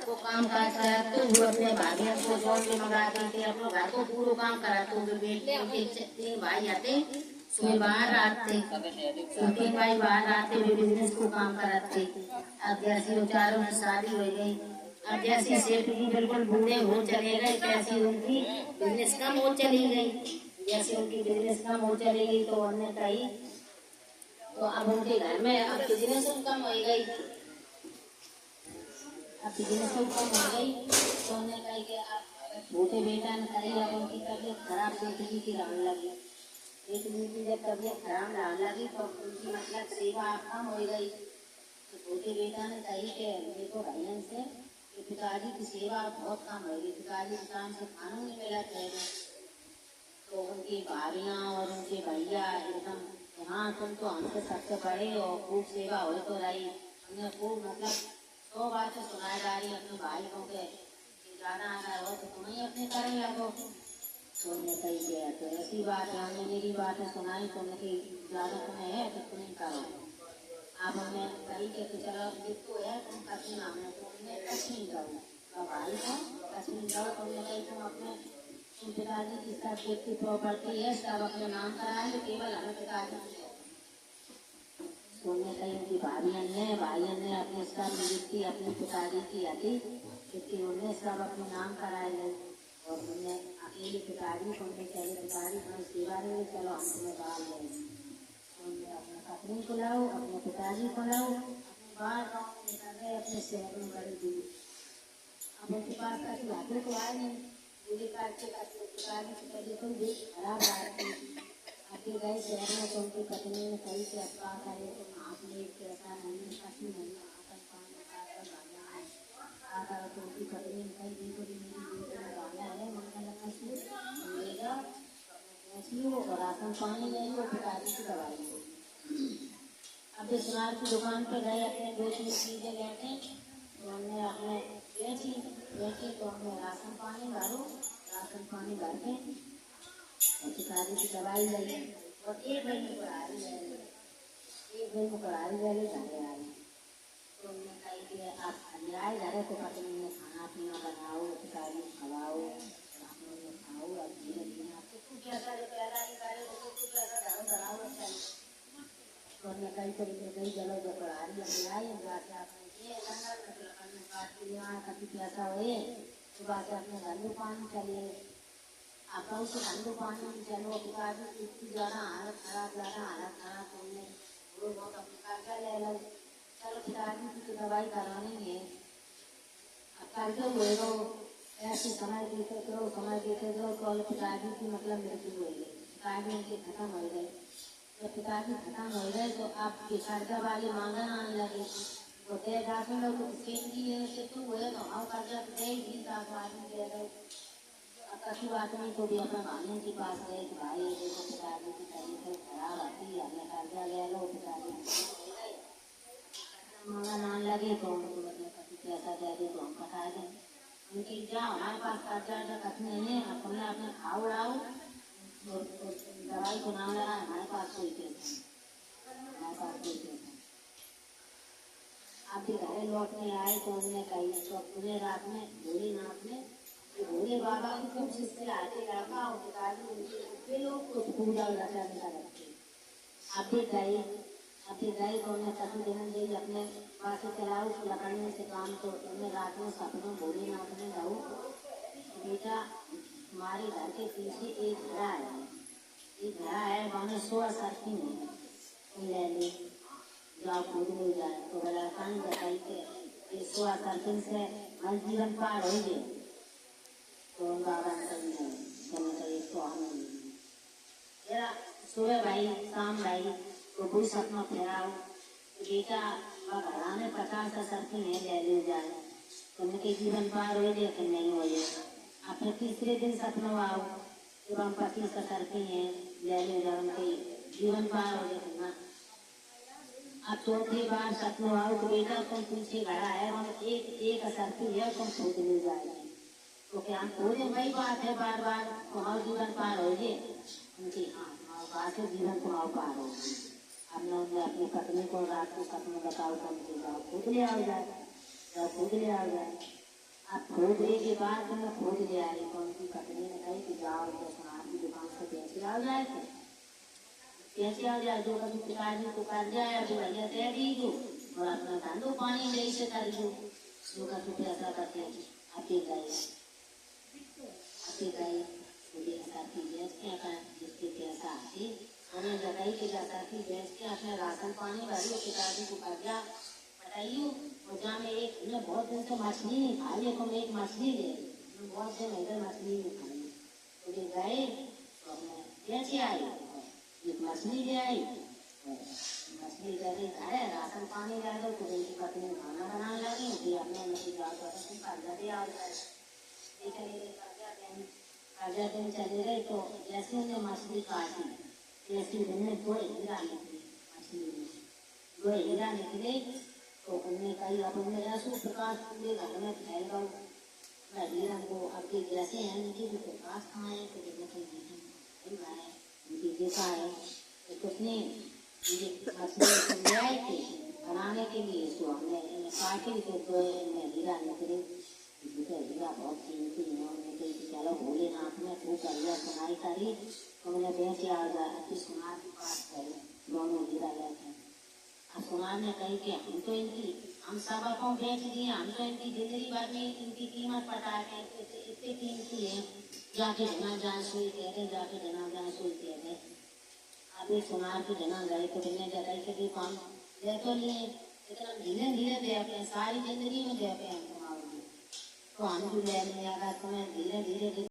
को काम काज करा तो वो अपने भाभी को जॉब में मंगाते थे, अपने घर को पूरा काम करा तो बेटे उनके 3 भाई आते, सुबह बाहर आते, 3 भाई बाहर आते, वे बिजनेस को काम कराते। अब जैसी वो चारों की शादी हो गई, अब जैसी सेठ जी बिल्कुल बूढ़े हो चले गए, कैसी उनकी बिजनेस कम हो चली गई। जैसे उनकी बिजनेस कम हो चली गई तो उन्होंने कही, तो अब उनके घर में अब बिजनेस कम हो गई, अब बिजनेस कम हो गई तो उन्होंने कही कि अब छोटे बेटा ने कही, अब उनकी तबीयत खराब सेठ जी की रहने लगी। सेठ जी की जब तबीयत खराब रहने लगी तो उनकी मतलब सेवा कम हो गई। तो छोटे बेटा ने कही कि देखो भैया से कि पिताजी की सेवा बहुत कम हो गई, पिताजी के काम से खाना नहीं मिला थे। तो उनकी भाभियाँ और उनके भैया एकदम, हाँ तुम तो हमसे सबसे बड़े हो, खूब सेवा हो तो रही, हमने खूब मतलब 100 बातें सुनाई जा रही अपने भाई को के ज़्यादा आ रहा हो तो तुम्हें अपने करें लगो। तो उन्हें कही गया तो ऐसी बात है, हमने मेरी बातें सुनाई तो उनकी ज़्यादा तुम्हें है तो तुम्हें करो। आप हमें कही के तो चलो जिसको है तुम कसम हमने तो उन्हें कसम दो भाई को कसम दो, तुमने कही तुम अपने पिताजी की सब जितनी प्रॉपर्टी है सब अपने नाम कराए, केवल हमें पिताजी सोने कही उनकी भाइयों ने अपने सब जितनी अपने पिताजी की आती जितनी उन्हें सब अपने नाम कराए गए और उन्हें अकेले पिताजी को उनके चले पिताजी को सेवा रहे, चलो हम तुम्हें डाल देंगे। अपने पत्नी को लाओ, अपने पिताजी को लाओ, बाहर गाँव में निकल गए अपने शहर में बड़ी दूर। अब उनके पास का लाते तो आए नहीं, पूरी काट के पिताजी की तबीयत भी खराब आ रही। आगे गए शहर में तो उनकी पत्नी ने कही कि अब क्या करे, तुम आपने कैसा नहीं कसम नहीं आकर पानी खाकर भागा है आकर, तो उनकी पत्नी ने कही देखो मेरी बेटी ने भागा है, मंगल कसम लेगा ऐसी हो और राशन पानी ले लो, पिताजी की दवाई लो। अब सुनार की दुकान पर गए, अपने 2-3 चीजें लेते तो हमने अपने बेची तो हमने राशन पानी भरो, राशन पानी भर के और पिताजी की दवाई ले और एक भाई में पढ़ाई ले ली घरे आई। तो हमने कही कि आप घर आए, घरे तो पत्नी ने खाना पीना बनाओ, पिताजी खवाओ, आपने खाओ, अब धीरे धीरे आपको कैसा जो पैदा नहीं करे उसको कैसा धर्म बनाओ अच्छा तो हमने कही तरीके कही चलो जो पढ़ाई आई जाके आपने ये जंगल काट लिया कभी पैसा हुए सुबह से अपने घरेलू पानी चलिए आप उसे घरेलू पानी में चलो, पिताजी की इतनी ज़्यादा हालत खराब तो हमने वो बहुत अपने कर्जा ले लो, चलो पिताजी की दवाई करानी है। अब कर्जा हुए तो ऐसे समय देते करो तो पिताजी की मतलब मृत्यु हो गई, पिताजी उनके खत्म हो गए। जब पिताजी खत्म हो गए तो आपके कर्जा वाले मांगन आने लगे, तो दे जाते लोग से तू हुए तो हम कर्जा दे ही आदमी दे गए। कभी आदमी को भी अपने भाइयों के पास गए कि भाई देखो पिताजी की तबीयत खराब आती है, हमें कर्जा ले लो, पिताजी मांगा मान लगे तो उनको मतलब कभी पैसा दे दे तो हम बता दें उनकी जाओ हमारे पास कर्जा कभी नहीं है, अपने अपने खाओ उड़ाओ दवाई को नाम लगा हमारे पास कोई पैसा आप भी घरे लौटने आए तो उन्होंने कही तो पूरे रात में भोलेनाथ ने भोले बाबा को खूब शिष्य आते लड़का और पिताजी लोग कुछ पूजा रचा रखते। आप भी गए तो उन्हें प्रतिदिन यही अपने पास चलाओ लकड़ने से काम तो उन्हें रात में सपनों भोलेनाथ ने कहो बेटा हमारे घर के पीछे एक घड़ा है वहाँ में 16 सर्फिंग है ले ले जाओ कूद ले जाए तो लड़का ने बताई कि 16 सर्फिंग से मन जीवन पार हो गए तो बाबा ने सुबह भाई शाम भाई तो कोई सपना फेराओ बेटा घड़ा में 50 सर्फिंग है ले जाए तो उनके जीवन पार हो गए कि नहीं हो गए। अब फिर तीसरे दिन सपनों आओ जब हम 25 सर्फिंग है ले जाओ उनके जीवन पार हो गए ना। अब चौथी बार सपनों आओ तो बेटा तुम पीछे घड़ा है वहाँ एक सर्फिंग है तुम खुद ले जाएगी तो क्या पूरे वही बात है बार बार तुम्हारा जीवन पार हो गए उनकी बात है जीवन तुम्हारा पार हो हमने उन्हें अपनी पत्नी को रात को सपने बताओ तो उनके जाओ खुद ले आओ जाए जाओ खुद ले आओ जाए अब खोदने के बाद तो मैं खोद ले आई, तो उनकी कटनी ने कही कि जाओ तो सुनार की दुकान से पैसे आ जाए थे, पैसे आ जाए जो कभी पिताजी को कर जाए अभी भैया तय दी दो और अपना धंधो पानी में से कर दो, जो कभी पैसा करते आते गए मुझे ऐसा की भैंस क्या कर जिसके पैसा आते हमें जगाई के जाता कि भैंस के अपने राशन पानी भरी पिताजी को कर जा बताइयो। और जहाँ में एक मैं बहुत दिन से मछली नहीं खाई, तो मैं एक मछली ले बहुत दिन इधर मछली नहीं खाई, तो ये गए तो मैं बेच आई एक मछली ले आई, मछली लेके घर है राशन पानी ला दो तो उनकी पत्नी खाना बनाने लगी फिर अपने मछली जाओ तो कर्जा दे आओ कर्जा दिन चले गए। तो जैसे उन्हें मछली काटी जैसे उन्हें दो हीरा निकले मछली में दो हीरा निकले, तो उनने कही अब उनने ऐसो प्रकाश पूरे घर में फैल गया हीरा को अब जैसे हैं उनके भी प्रकाश कहाँ है तो उनकी देखा है तो कुछ नहीं मछली ले आए थे बनाने के लिए, तो हमने काटी तो दो हीरा निकले, हीरा बहुत कीमती है, उन्होंने कही कि चलो भोलेनाथ में खूब बढ़िया सुनाई करी तो मैंने बेच आ जाए कि सुनार की बात करी दोनों हीरा लेते। अब सुनार ने कही कि हम तो इनकी हम सबा को बेच दिए, हम तो इनकी जिंदगी भर में इनकी कीमत पटा के इतनी कीमती है जाके जना जाए सोई कह दे जाके जना जाए सोई कह दे। अभी सुनार की जना गए तो मैंने जगह के भी काम ले तो लिए लेकिन हम धीरे धीरे दे अपने सारी जिंदगी में दे पे हम तो हम भी ले लिया तुम्हें धीरे धीरे